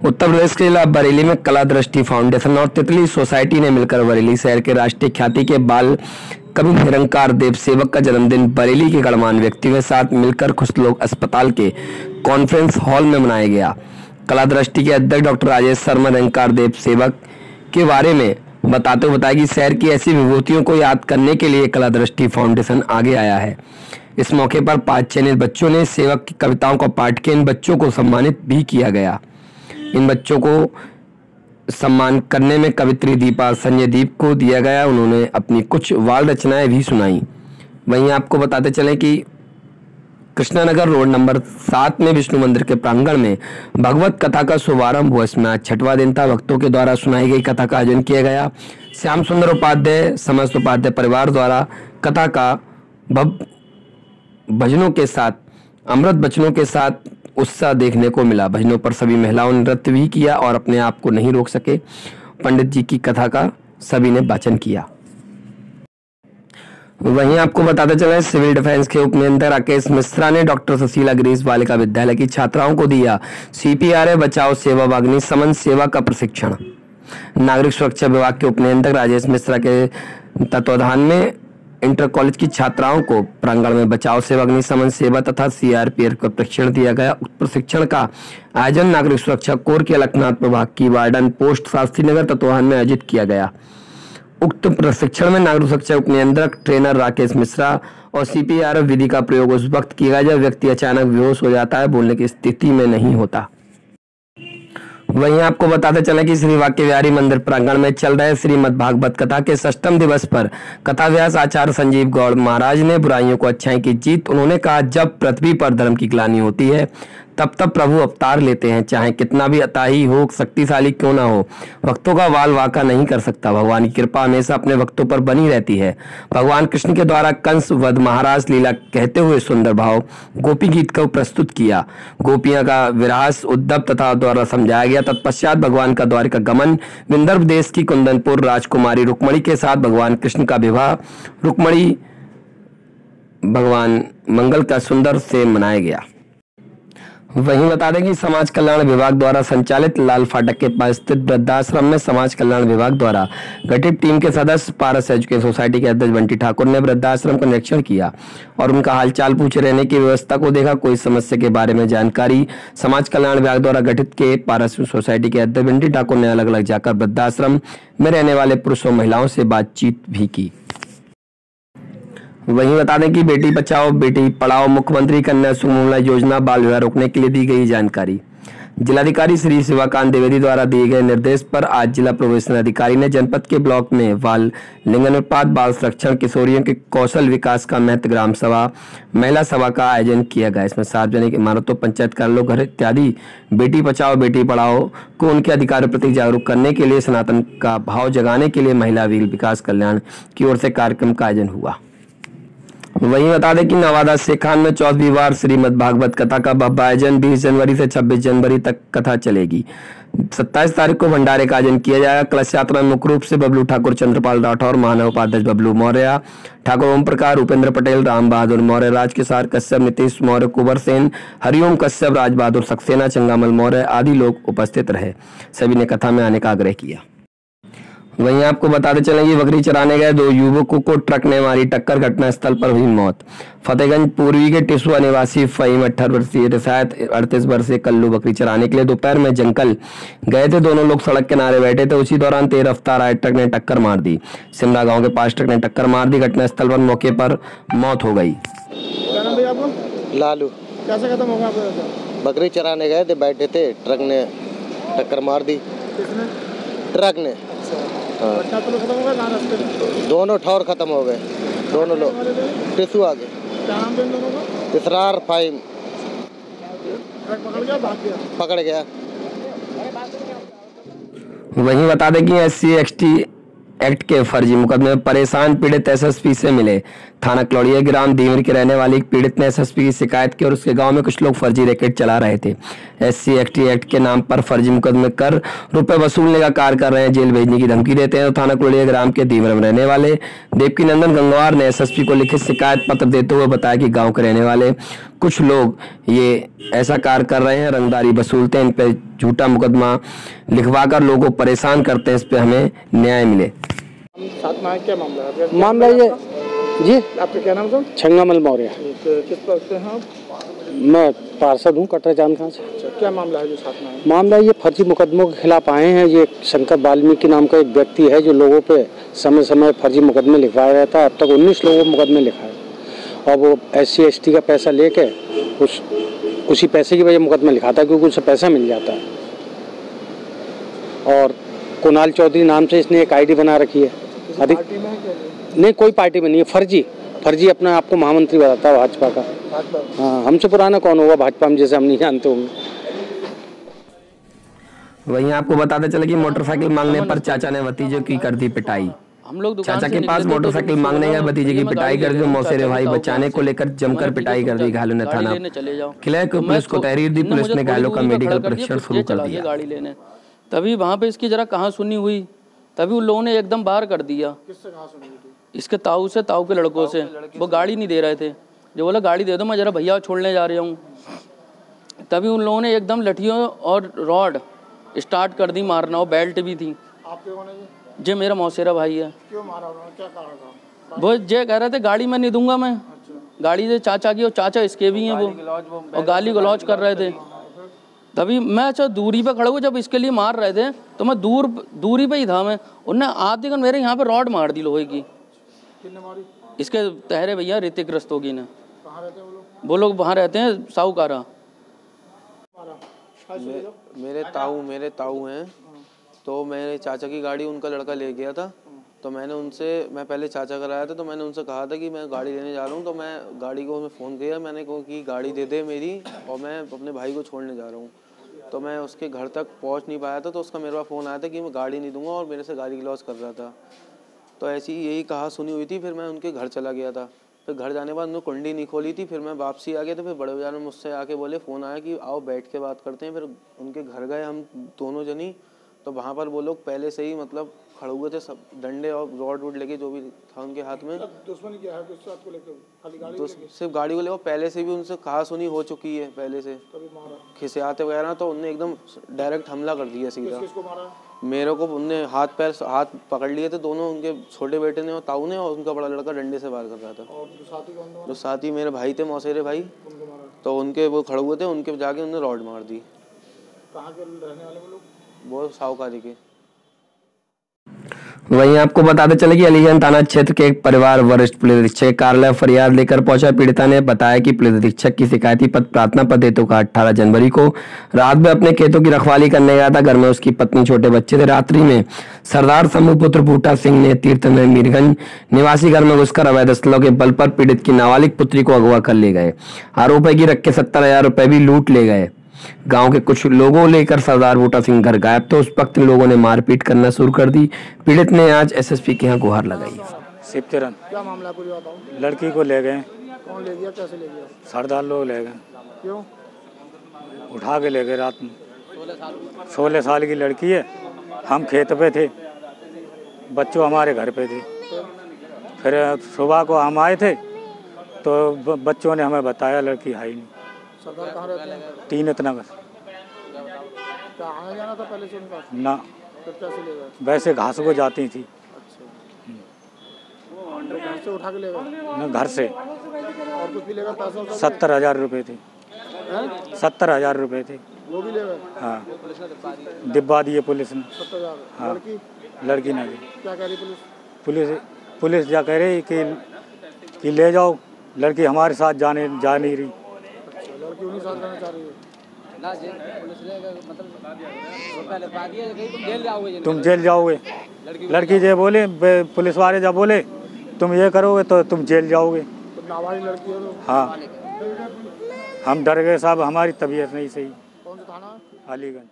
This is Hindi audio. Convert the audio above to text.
उत्तर प्रदेश के जिला बरेली में कला दृष्टि फाउंडेशन और तितली सोसाइटी ने मिलकर बरेली शहर के राष्ट्रीय ख्याति के बाल कवि निरंकार देव सेवक का जन्मदिन बरेली के गणमान्य व्यक्तियों के साथ मिलकर खुश लोग अस्पताल के कॉन्फ्रेंस हॉल में मनाया गया। कला दृष्टि के अध्यक्ष डॉक्टर राजेश शर्मा निरंकार देव सेवक के बारे में बताते हुए बताया कि शहर की ऐसी विभूतियों को याद करने के लिए कला दृष्टि फाउंडेशन आगे आया है। इस मौके पर 5 चयनित बच्चों ने सेवक की कविताओं का पाठ किया। इन बच्चों को सम्मानित भी किया गया। इन बच्चों को सम्मान करने में कवित्री दीपा संजय दीप को दिया गया। उन्होंने अपनी कुछ वाल रचनाएं भी सुनाई। वहीं आपको बताते चलें कि कृष्णानगर रोड नंबर 7 में विष्णु मंदिर के प्रांगण में भगवत कथा का शुभारंभ हुआ। इसमें आज 6वां दिन था। भक्तों के द्वारा सुनाई गई कथा का आयोजन किया गया। श्याम सुंदर उपाध्याय समस्त उपाध्याय परिवार द्वारा कथा का भजनों के साथ अमृत बचनों के साथ उत्साह देखने को मिला। भजनों पर सभी महिलाओं ने नृत्य भी किया और अपने आप को नहीं रोक सके। पंडित जी की कथा का सभी ने वाचन किया। वहीं आपको बताते चले सिविल डिफेंस के उप नियंत्रक राकेश मिश्रा ने डॉक्टर सुशीला गिरीश बालिका विद्यालय की छात्राओं को दिया CPRA बचाओ सेवा वाग्नि समन सेवा का प्रशिक्षण। नागरिक सुरक्षा विभाग के उप नियंत्रक राजेश मिश्रा के तत्वाधान में इंटर कॉलेज की छात्राओं को प्रांगण में बचाव सेवा अग्नि समन सेवा तथा CRPF का प्रशिक्षण दिया गया। उक्त प्रशिक्षण का आयोजन नागरिक सुरक्षा कोर के अलकनाथ प्रभाग की वार्डन पोस्ट शास्त्री नगर तत्वाधान में आयोजित किया गया। उक्त प्रशिक्षण में नागरिक सुरक्षा उप नियंत्रक ट्रेनर राकेश मिश्रा और CPRF विधि का प्रयोग उस वक्त किया गया जब व्यक्ति अचानक बेहोश हो जाता है, बोलने की स्थिति में नहीं होता। वहीं आपको बताते चले कि श्री वाक्य विहारी मंदिर प्रांगण में चल रहे श्रीमद् भागवत कथा के 6ठम दिवस पर कथा व्यास आचार्य संजीव गौड़ महाराज ने बुराइयों को अच्छाई की जीत। उन्होंने कहा, जब पृथ्वी पर धर्म की ग्लानि होती है तब तब प्रभु अवतार लेते हैं। चाहे कितना भी अताही हो, शक्तिशाली क्यों ना हो, भक्तों का वाल वाका नहीं कर सकता। भगवान की कृपा हमेशा अपने भक्तों पर बनी रहती है। भगवान कृष्ण के द्वारा कंस वध महाराज लीला कहते हुए सुंदर भाव गोपी गीत को प्रस्तुत किया। गोपियां का विरहास उद्धव तथा द्वारा समझाया गया। तत्पश्चात भगवान का द्वारिका गमन, विंदर्भ देश की कुंदनपुर राजकुमारी रुक्मणी के साथ भगवान कृष्ण का विवाह रुक्मणी भगवान मंगल का सुंदर से मनाया गया। वहीं बता दें कि समाज कल्याण विभाग द्वारा संचालित लाल फाटक के पास स्थित वृद्धाश्रम में समाज कल्याण विभाग द्वारा गठित टीम के सदस्य पारस एजुकेशन सोसाइटी के अध्यक्ष बंटी ठाकुर ने वृद्धाश्रम का निरीक्षण किया और उनका हालचाल पूछे रहने की व्यवस्था को देखा। कोई समस्या के बारे में जानकारी समाज कल्याण विभाग द्वारा गठित के पारस सोसाइटी के अध्यक्ष बंटी ठाकुर ने अलग अलग जाकर वृद्धाश्रम में रहने वाले पुरुष और महिलाओं से बातचीत भी की। वहीं बता दें कि बेटी बचाओ बेटी पढ़ाओ मुख्यमंत्री कन्या सुमंगला योजना बाल विवाह रोकने के लिए दी गई जानकारी। जिलाधिकारी श्री शिवाकांत द्विवेदी द्वारा दिए गए निर्देश पर आज जिला प्रोबेशन अधिकारी ने जनपद के ब्लॉक में बाल लिंगानुपात बाल संरक्षण किशोरियों के कौशल विकास का महत्व ग्राम सभा महिला सभा का आयोजन किया गया। इसमें सार्वजनिक इमारतों पंचायत कार्यालयों घर इत्यादि बेटी बचाओ बेटी पढ़ाओ को उनके अधिकारों प्रति जागरूक करने के लिए सनातन का भाव जगाने के लिए महिला विकास कल्याण की ओर से कार्यक्रम का आयोजन हुआ। वहीं बता दें कि नवादा शेखान में 14वीं बार श्रीमद् भागवत कथा का भव्य आयोजन 20 जनवरी से 26 जनवरी तक कथा चलेगी। 27 तारीख को भंडारे का आयोजन किया जाएगा। कलश यात्रा में मुख्य रूप से बबलू ठाकुर, चंद्रपाल राठौर, महानव उपाध्यक्ष बबलू मौर्य, ठाकुर ओम प्रकाश, उपेंद्र पटेल, राम बहादुर मौर्य, राजकिशोर कश्यप, नीतीश मौर्य, कुंवर सेन, हरिओम कश्यप, राज बहादुर सक्सेना, चंगामल मौर्य आदि लोग उपस्थित रहे। सभी ने कथा में आने का आग्रह किया। वहीं आपको बताते चलें कि बकरी चराने गए 2 युवकों को ट्रक ने मारी टक्कर, घटनास्थल पर हुई मौत। फतेहगंज पूर्वी के टिसुआ निवासी फहीम 18 वर्षीय रिसायत 38 वर्षीय कल्लू बकरी चराने के लिए दोपहर में जंगल गए थे। दोनों लोग सड़क किनारे बैठे थे। उसी दौरान तेज रफ्तार आए ट्रक ने टक्कर मार दी। सिमरा गांव के पास ट्रक ने टक्कर मार दी। घटनास्थल पर मौके पर मौत हो गई। क्या नाम भैया आपका? लालू। कैसे खत्म होगा आपका? बकरी चराने गए थे, बैठे थे, ट्रक ने टक्कर मार दी। किसने? ट्रक ने। हाँ। तो खत्म होगा ना रास्ते में? दोनों ठौर खत्म हो गए। दोनों लोग टिसू आ गए। क्या नाम थे इन दोनों का? इसरार फाहिम। ट्रक पकड़ गया, भाग गया? पकड़ गया। वहीं बता दें कि SC/ST एक्ट के फर्जी मुकदमे में परेशान पीड़ित SSP से मिले। थाना क्लौड़िया ग्राम दीवर के रहने वाली एक पीड़ित ने SSP की शिकायत की और उसके गांव में कुछ लोग फर्जी रैकेट चला रहे थे। SC/ST एक्ट के नाम पर फर्जी मुकदमे कर रुपए वसूलने का कार्य कर रहे हैं, जेल भेजने की धमकी देते हैं। तो थाना क्लौड़िया ग्राम के दीवर में रहने वाले देवकी नंदन गंगवार ने SSP को लिखित शिकायत पत्र देते हुए बताया कि गाँव के रहने वाले कुछ लोग ये ऐसा कार्य कर रहे हैं, रंगदारी वसूलते हैं, इन पे झूठा मुकदमा लिखवाकर लोगों को परेशान करते हैं। इस पे हमें न्याय मिले। साथ में क्या मामला है? मामला ये जी, आपका क्या नाम है? छंगामल मौर्य। किस पद से हैं आप? मैं पार्षद हूँ कटरा चांद खां से। अच्छा, क्या मामला है जो साथ में है? मामला ये फर्जी मुकदमों के खिलाफ आए हैं। ये शंकर वाल्मीकि नाम का एक व्यक्ति है जो लोगों पे समय समय फर्जी मुकदमे लिखवाया रहता है। अब तक 19 लोगों को मुकदमे लिखाए और वो SC ST का पैसा लेके उसी पैसे की वजह मुकदमा लिखाता है क्योंकि उससे पैसा मिल जाता है। और कुणाल चौधरी नाम से इसने एक ID बना रखी है। पार्टी में है क्या? नहीं, कोई पार्टी में नहीं है। फर्जी अपना आपको महामंत्री बताता है भाजपा का। हाँ, हमसे पुराना कौन होगा भाजपा में, जैसे हम नहीं जानते होंगे। वहीं आपको बताते चले कि मोटरसाइकिल मांगने पर चाचा ने भतीजे की कर दी पिटाई। हम लोग चाचा के पास मोटरसाइकिल मांगने गए, भतीजे की पिटाई कर दी। मौसेरे भाई बचाने को लेकर जमकर पिटाई कर दी। घायलों ने थाना किले को पुलिस को तहरीर दी। पुलिस ने घायलों का मेडिकल परीक्षण शुरू कर दिया। गाड़ी लेने तभी वहाँ पे इसकी जरा कहाँ सुनी हुई, तभी उन लोगों ने एकदम बाहर कर दिया। किससे कहाँ सुनी थी? इसके ताऊ के लड़कों से। वो गाड़ी नहीं दे रहे थे, जो बोला गाड़ी दे दो, मैं जरा भैया छोड़ने जा रहा हूँ। तभी उन लोगों ने एकदम लठियों और रॉड स्टार्ट कर दी मारना, और बेल्ट भी थी। आपके कौन है जे मेरा मौसेरा भाई है। क्यों मारा उन्होंने? क्या कारण था? वो जे कह रहे थे गाड़ी मैं नहीं दूंगा, मैं गाड़ी से चाचा की, और चाचा इसके भी हैं वो, और गाली गलौज कर रहे थे। तभी मैं अच्छा दूरी पे खड़ा हुआ, जब इसके लिए मार रहे थे तो मैं दूरी पे ही था मैं। उनने आते मेरे यहाँ पे रॉड मार दी लोहे की। किसने मारी? इसके तहरे भैया ऋतिक रस्तोगी ने। कहाँ रहते हैं वो लोग? वो लोग वहाँ रहते हैं साहूकारा। मेरे ताऊ हैं, तो मेरे चाचा की गाड़ी उनका लड़का ले गया था। तो मैं पहले चाचा का आया था, तो मैंने उनसे कहा था कि मैं गाड़ी लेने जा रहा हूँ। तो मैं गाड़ी को फ़ोन किया, मैंने कहा कि गाड़ी दे दे मेरी, और मैं अपने भाई को छोड़ने जा रहा हूँ। तो मैं उसके घर तक पहुँच नहीं पाया था, तो उसका मेरे पास फ़ोन आया था कि मैं गाड़ी नहीं दूंगा, और मेरे से गाली गलौज कर रहा था। तो ऐसी यही कहा सुनी हुई थी। फिर मैं उनके घर चला गया था। फिर घर जाने के बाद उन्होंने कुंडी नहीं खोली थी। फिर मैं वापसी आ गया, तो फिर बड़े बाजार में मुझसे आके बोले, फ़ोन आया कि आओ बैठ के बात करते हैं। फिर उनके घर गए हम दोनों जनी, तो वहाँ पर वो लोग पहले से ही मतलब खड़े हुए थे, सब डंडे और रॉड वोड लेके, जो भी था उनके हाथ में। दुश्मनी क्या है? किस बात को लेकर? खाली गाड़ी तो सिर्फ गाड़ी को लेकर पहले से भी उनसे कहा सुनी हो चुकी है पहले से, खिसियाते वगैरह। तो उनने एकदम डायरेक्ट हमला कर दिया सीधा। किसको मारा? मेरे को उनने हाथ पकड़ लिए थे दोनों, उनके छोटे बेटे ने और ताऊ ने, और उनका बड़ा लड़का डंडे से वार कर रहा था। और जो साथी कौन था? जो साथी मेरे भाई थे, मौसेरे भाई, तो उनके वो खड़े हुए थे, उनके जाके उन्होंने रॉड मार दी। कहाँ के रहने वाले वो लोग? वो साहूकारी के। वहीं आपको बताते चले कि अलीगंज थाना क्षेत्र के एक परिवार वरिष्ठ पुलिस अधीक्षक कार्यालय फरियाद लेकर पहुंचा। पीड़िता ने बताया कि पुलिस अधीक्षक की शिकायती पत्र प्रार्थना पत्र हेतु का 18 जनवरी को रात में अपने खेतों की रखवाली करने गया था। घर में उसकी पत्नी, छोटे बच्चे थे। रात्रि में सरदार समूह पुत्र बूटा सिंह ने तीर्थ में मीरगंज निवासी घर में घुसकर अवैध स्थलों के बल पर पीड़ित की नाबालिग पुत्री को अगवा कर ले गए। आरोप है कि रख के 70,000 रुपए भी लूट ले गए। गांव के कुछ लोगों लेकर सरदार बूटा सिंह घर गायब, तो उस वक्त लोगों ने मारपीट करना शुरू कर दी। पीड़ित ने आज SSP के यहाँ गुहार लगाई। शिवचरण। क्या मामला पूरी बताओ? लड़की को ले गए। कौन ले गया? कैसे ले गया? सरदार लोग ले गए। क्यों? उठा के ले गए रात में। 16 साल की लड़की है। हम खेत पे थे, बच्चों हमारे घर पे थे। फिर सुबह को हम आए थे, तो बच्चों ने हमें बताया लड़की है ही नहीं। सरदार कहाँ रहते हैं? 3 नगर। क्या आना जाना था पहले से उनका? ना, फिर कैसे ले गए? वैसे घास को जाती थी। घर से उठा के ले गए? ना, घर से। और कुछ भी लेगा? पैसा 70,000 रुपये थे। 70,000 रुपये थे। वो भी ले गए? हाँ, डिब्बा दिए पुलिस ने। 70,000। हाँ, लड़की ने दी। क्या कह रही पुलिस जा कह रही कि ले जाओ, लड़की हमारे साथ जा नहीं रही। लड़की उन्हीं साथ रहना चाह रही है? तुम जेल जाओगे। लड़की जे बोले, पुलिस वाले जब बोले तुम ये करोगे तो तुम जेल जाओगे। तो नाबालिग लड़की है? हाँ, हम डर गए साहब, हमारी तबीयत नहीं सही। कौन सा थाना? अलीगंज।